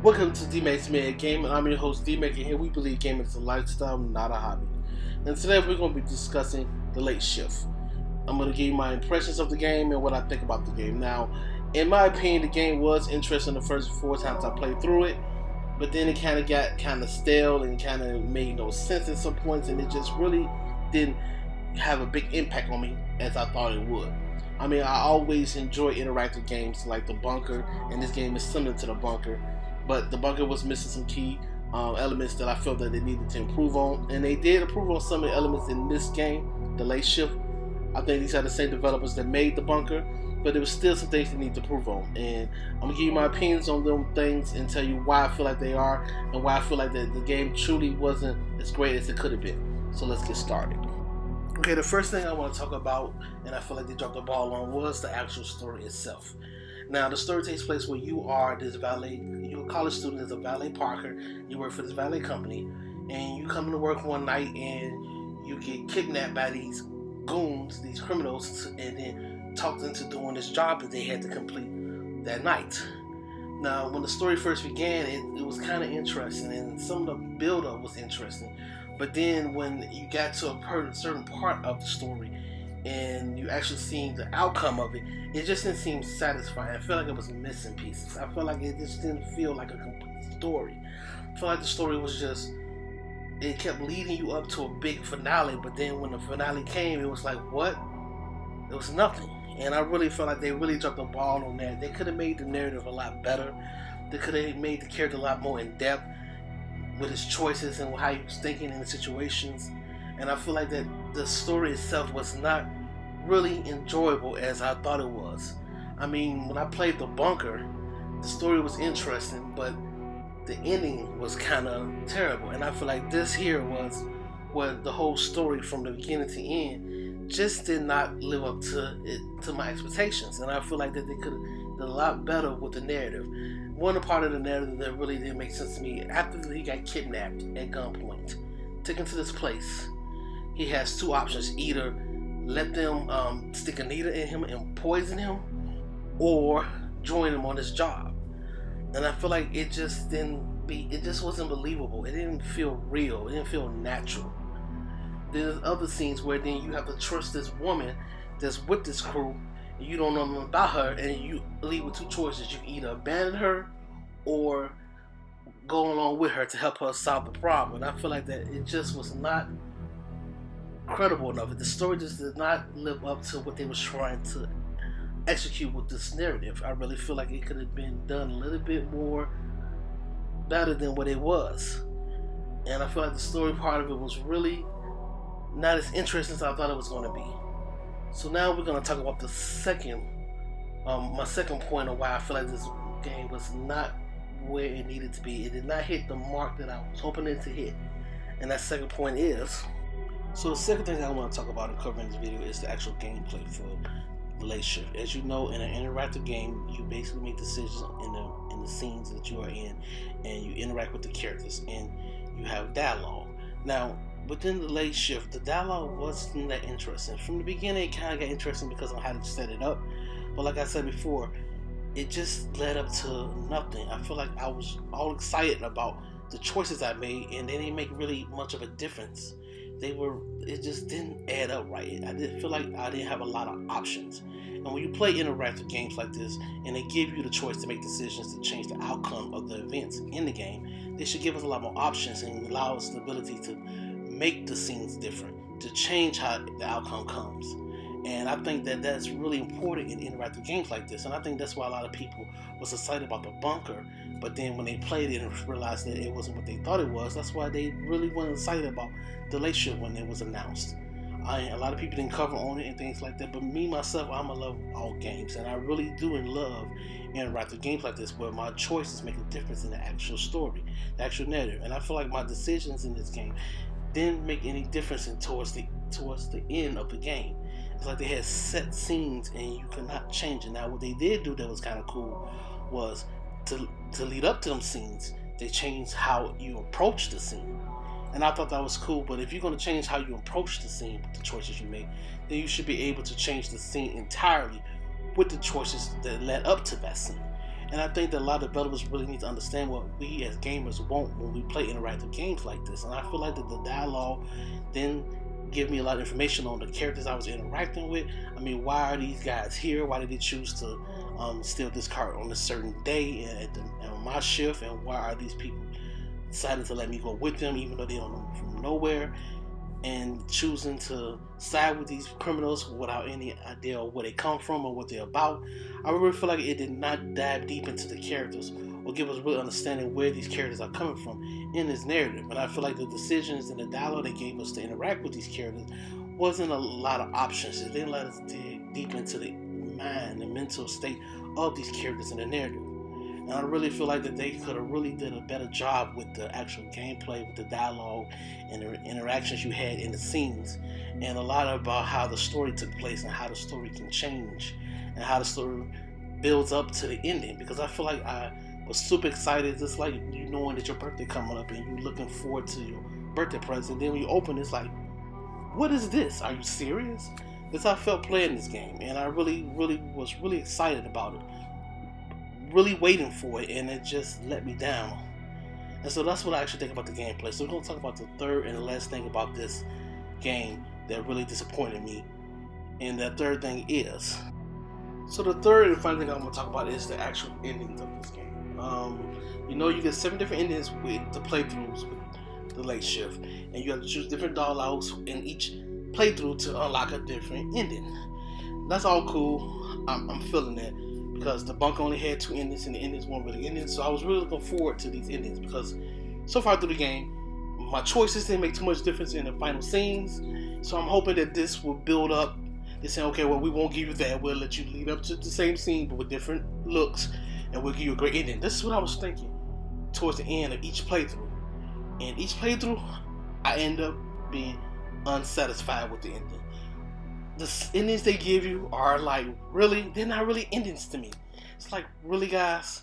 Welcome to Dmac Mad Gaming I. I'm your host Dmac, and here we believe gaming is a lifestyle, not a hobby. And today we're going to be discussing The Late Shift. I'm going to give you my impressions of the game and what I think about the game. Now, in my opinion, the game was interesting the first 4 times I played through it, but then it kind of got stale and kind of made no sense at some points, and it just really didn't have a big impact on me as I thought it would. I mean, I always enjoy interactive games like The Bunker, and this game is similar to The Bunker, but The Bunker was missing some key elements that I felt that they needed to improve on, and they did improve on some of the elements in this game, The Late Shift. I think these are the same developers that made The Bunker, but there was still some things they need to improve on, and I'm going to give you my opinions on them things and tell you why I feel like they are, and why I feel like the game truly wasn't as great as it could have been. So let's get started. Okay, the first thing I want to talk about, and I feel like they dropped the ball on, was the actual story itself. Now, the story takes place where you are this valet, you're a college student as a valet parker, you work for this valet company, and you come to work one night and you get kidnapped by these goons, these criminals, and then talked into doing this job that they had to complete that night. Now, when the story first began, it was kind of interesting, and some of the build-up was interesting. But then when you got to a certain part of the story and you actually seen the outcome of it, it just didn't seem satisfying. I felt like it was missing pieces. I felt like it just didn't feel like a complete story. I felt like the story was just, it kept leading you up to a big finale, but then when the finale came, it was like, what? It was nothing. And I really felt like they really dropped the ball on that. They could have made the narrative a lot better. They could have made the character a lot more in depth with his choices and how he was thinking in the situations. And I feel like that the story itself was not really enjoyable as I thought it was. I mean, when I played The Bunker, the story was interesting, but the ending was kind of terrible. And I feel like this here was what the whole story from the beginning to end just did not live up to my expectations. And I feel like that they could have done a lot better with the narrative. One part of the narrative that really didn't make sense to me, after he got kidnapped at gunpoint, taken to this place, he has 2 options: either let them stick a needle in him and poison him, or join him on his job. And I feel like it just wasn't believable. It didn't feel real. It didn't feel natural. There's other scenes where then you have to trust this woman that's with this crew, and you don't know nothing about her, and you leave with 2 choices. You can either abandon her or go along with her to help her solve the problem. And I feel like that it just was not credible enough. The story just did not live up to what they was trying to execute with this narrative. I really feel like it could have been done a little bit more better than what it was. And I feel like the story part of it was really not as interesting as I thought it was going to be. So now we're going to talk about the second, my second point of why I feel like this game was not where it needed to be. It did not hit the mark that I was hoping it to hit. And that second point is, so the second thing I want to talk about and cover in this video is the actual gameplay for The Late Shift. As you know, in an interactive game, you basically make decisions in the scenes that you are in, and you interact with the characters, and you have dialogue. Now, within The Late Shift, the dialogue wasn't that interesting. From the beginning, it kind of got interesting because of how to set it up. But like I said before, it just led up to nothing. I feel like I was all excited about the choices I made, and they didn't make really much of a difference. It just didn't add up right. I didn't feel like I didn't have a lot of options. And when you play interactive games like this, and they give you the choice to make decisions to change the outcome of the events in the game, they should give us a lot more options and allow us the ability to make the scenes different, to change how the outcome comes. And I think that that's really important in interactive games like this. And I think that's why a lot of people was excited about The Bunker, but then when they played it and realized that it wasn't what they thought it was, that's why they really weren't excited about The Late Shift when it was announced. A lot of people didn't cover on it and things like that, but me, myself, I'm going to love all games. And I really do love interactive games like this where my choices make a difference in the actual story, the actual narrative. And I feel like my decisions in this game didn't make any difference towards the end of the game. It's like they had set scenes and you could not change it. Now, what they did do that was kind of cool was to lead up to them scenes, they changed how you approach the scene. And I thought that was cool, but if you're going to change how you approach the scene with the choices you make, then you should be able to change the scene entirely with the choices that led up to that scene. And I think that a lot of developers really need to understand what we as gamers want when we play interactive games like this. And I feel like that the dialogue then give me a lot of information on the characters I was interacting with. I mean, why are these guys here? Why did they choose to steal this cart on a certain day on my shift? And why are these people deciding to let me go with them even though they don't know from nowhere? And choosing to side with these criminals without any idea of where they come from or what they're about. I really feel like it did not dive deep into the characters or give us really understanding where these characters are coming from in this narrative. And I feel like the decisions and the dialogue they gave us to interact with these characters wasn't a lot of options. It didn't let us dig deep into the mind and mental state of these characters in the narrative. And I really feel like that they could have really did a better job with the actual gameplay, with the dialogue and the interactions you had in the scenes, and a lot about how the story took place and how the story can change and how the story builds up to the ending. Because I feel like I was super excited, just like you knowing that your birthday coming up and you looking forward to your birthday present. Then when you open, it's like, what is this? Are you serious? That's how I felt playing this game, and I really was really excited about it. Really waiting for it, and it just let me down. And so that's what I actually think about the gameplay. So we're going to talk about the third and the last thing about this game that really disappointed me. And that third thing is, so the third and final thing I'm going to talk about is the actual endings of this game. You know, you get 7 different endings with the playthroughs with the late shift, and you have to choose different dialogues in each playthrough to unlock a different ending. That's all cool. I'm feeling that, because the bunk only had 2 endings and the endings weren't really endings. So I was really looking forward to these endings, because so far through the game, my choices didn't make too much difference in the final scenes. So I'm hoping that this will build up. They say, okay, well, we won't give you that. We'll let you lead up to the same scene, but with different looks, and we'll give you a great ending. This is what I was thinking towards the end of each playthrough. And each playthrough, I end up being unsatisfied with the ending. The endings they give you are like, really, they're not really endings to me. It's like, really, guys?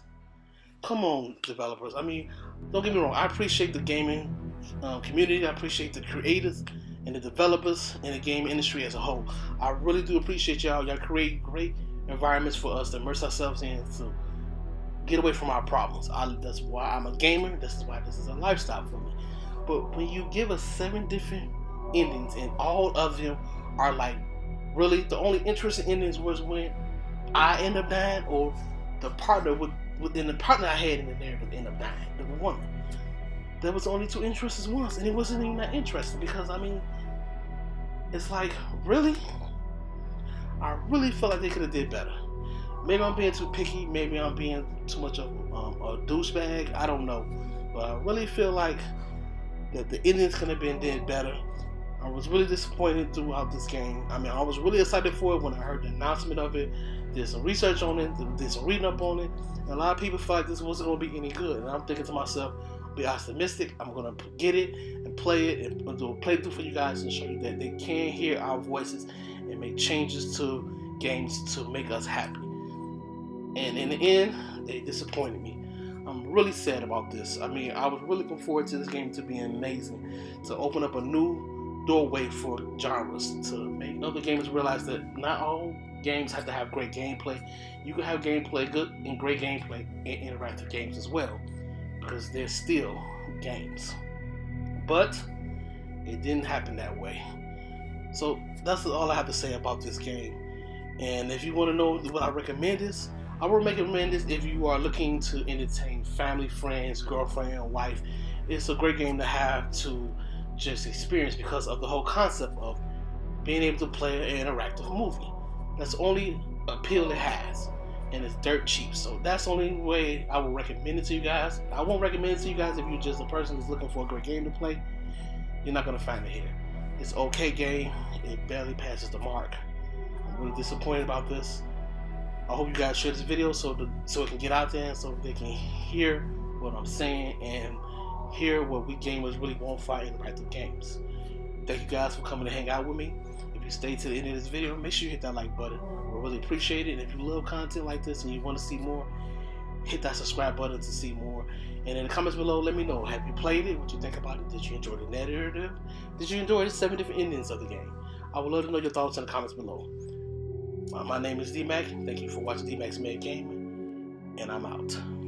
Come on, developers. I mean, don't get me wrong. I appreciate the gaming community. I appreciate the creators and the developers and the game industry as a whole. I really do appreciate y'all. Y'all create great environments for us to immerse ourselves in, to get away from our problems. That's why I'm a gamer. This is why this is a lifestyle for me. But when you give us 7 different endings and all of them are like, really, the only interesting endings was when I end up dying, or the partner within the partner I had in the narrative end up dying, the woman. There was only 2 interesting ones, and it wasn't even that interesting, because I mean, it's like, really? I really feel like they could have did better. Maybe I'm being too picky, maybe I'm being too much of a douchebag, I don't know. But I really feel like that the endings could have been did better. I was really disappointed throughout this game. I mean, I was really excited for it when I heard the announcement of it. Did some research on it, did some reading up on it, and a lot of people felt like this wasn't going to be any good. And I'm thinking to myself, be optimistic. I'm going to get it and play it and do a playthrough for you guys and show you that they can hear our voices and make changes to games to make us happy. And in the end, they disappointed me. I'm really sad about this. I mean, I was really looking forward to this game to be amazing, to open up a new doorway for genres, to make other gamers realize that not all games have to have great gameplay. You can have gameplay, good and great gameplay in interactive games as well, because they're still games. But it didn't happen that way. So that's all I have to say about this game. And if you want to know what I recommend is, I would recommend this if you are looking to entertain family, friends, girlfriend, wife. It's a great game to have to just experience, because of the whole concept of being able to play an interactive movie. That's the only appeal it has, and it's dirt cheap. So that's the only way I would recommend it to you guys. I won't recommend it to you guys if you're just a person who's looking for a great game to play. You're not going to find it here. It's an okay game. It barely passes the mark. I'm really disappointed about this. I hope you guys share this video so it can get out there and so they can hear what I'm saying and hear what we gamers really want for interactive games. Thank you guys for coming to hang out with me. If you stay to the end of this video, make sure you hit that like button. We really appreciate it. And if you love content like this and you want to see more, hit that subscribe button to see more. And in the comments below, let me know, have you played it? What you think about it? Did you enjoy the narrative? Did you enjoy the 7 different endings of the game? I would love to know your thoughts in the comments below. My name is Dmac. Thank you for watching Dmac's Mad Gaming. and I'm out.